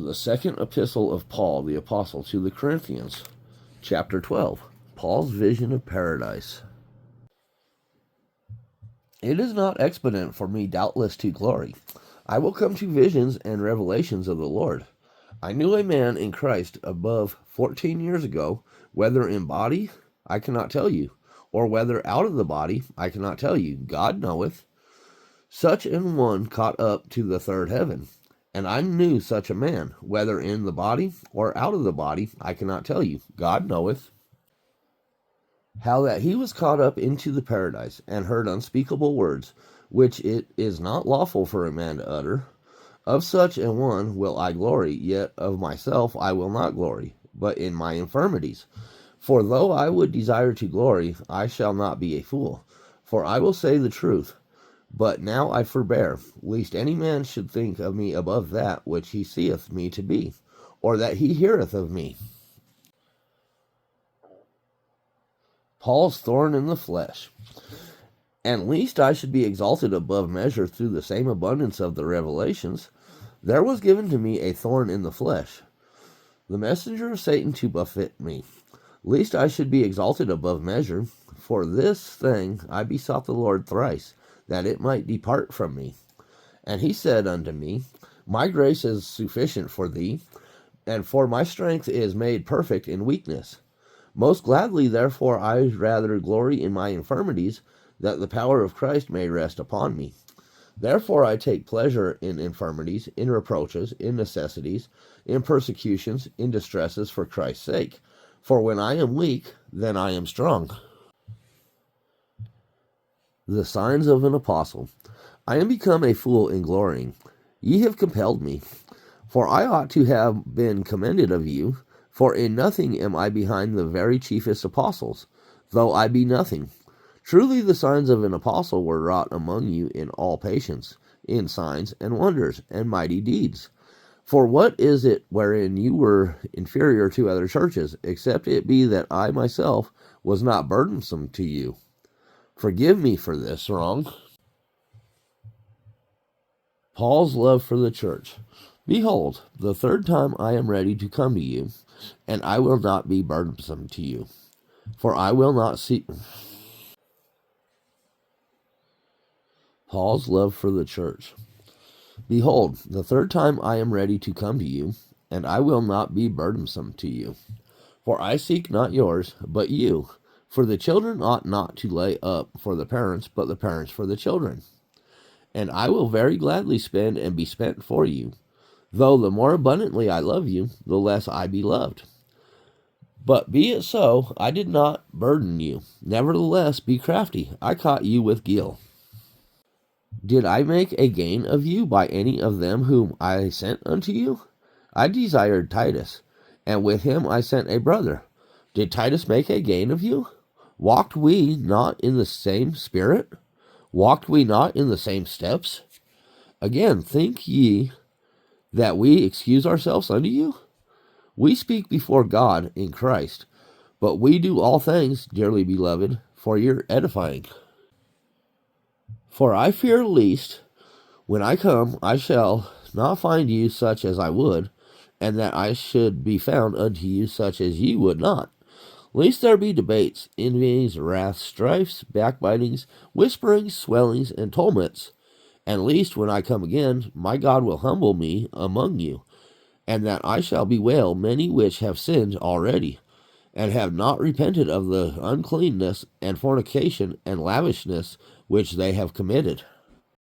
The second epistle of Paul the Apostle to the Corinthians, chapter 12, Paul's vision of paradise. It is not expedient for me doubtless to glory. I will come to visions and revelations of the Lord. I knew a man in Christ above 14 years ago, whether in body, I cannot tell you, or whether out of the body, I cannot tell you. God knoweth. Such an one caught up to the third heaven. And I knew such a man, whether in the body or out of the body, I cannot tell you. God knoweth. How that he was caught up into the paradise, and heard unspeakable words, which it is not lawful for a man to utter. Of such an one will I glory, yet of myself I will not glory, but in my infirmities. For though I would desire to glory, I shall not be a fool. For I will say the truth. But now I forbear, lest any man should think of me above that which he seeth me to be, or that he heareth of me. Paul's thorn in the flesh. And lest I should be exalted above measure through the same abundance of the revelations, there was given to me a thorn in the flesh, the messenger of Satan to buffet me, lest I should be exalted above measure. For this thing I besought the Lord thrice, that it might depart from me. And he said unto me, My grace is sufficient for thee, and for my strength is made perfect in weakness. Most gladly therefore I rather glory in my infirmities, that the power of Christ may rest upon me. Therefore I take pleasure in infirmities, in reproaches, in necessities, in persecutions, in distresses for Christ's sake. For when I am weak, then I am strong. The signs of an apostle. I am become a fool in glorying. Ye have compelled me. For I ought to have been commended of you, for in nothing am I behind the very chiefest apostles, though I be nothing. Truly the signs of an apostle were wrought among you in all patience, in signs and wonders and mighty deeds. For what is it wherein you were inferior to other churches, except it be that I myself was not burdensome to you? Forgive me for this wrong. Paul's love for the church. Behold, the third time I am ready to come to you, and I will not be burdensome to you. For I will not see... Paul's love for the church. Behold, the third time I am ready to come to you, and I will not be burdensome to you. For I seek not yours, but you. For the children ought not to lay up for the parents, but the parents for the children. And I will very gladly spend and be spent for you. Though the more abundantly I love you, the less I be loved. But be it so, I did not burden you. Nevertheless, be crafty. I caught you with guile. Did I make a gain of you by any of them whom I sent unto you? I desired Titus, and with him I sent a brother. Did Titus make a gain of you? Walked we not in the same spirit? Walked we not in the same steps? Again, think ye that we excuse ourselves unto you? We speak before God in Christ, but we do all things, dearly beloved, for your edifying. For I fear lest, when I come, I shall not find you such as I would, and that I should be found unto you such as ye would not. Lest there be debates, envyings, wraths, strifes, backbitings, whisperings, swellings, and tumults, and lest, when I come again, my God will humble me among you, and that I shall bewail many which have sinned already, and have not repented of the uncleanness and fornication and lavishness which they have committed.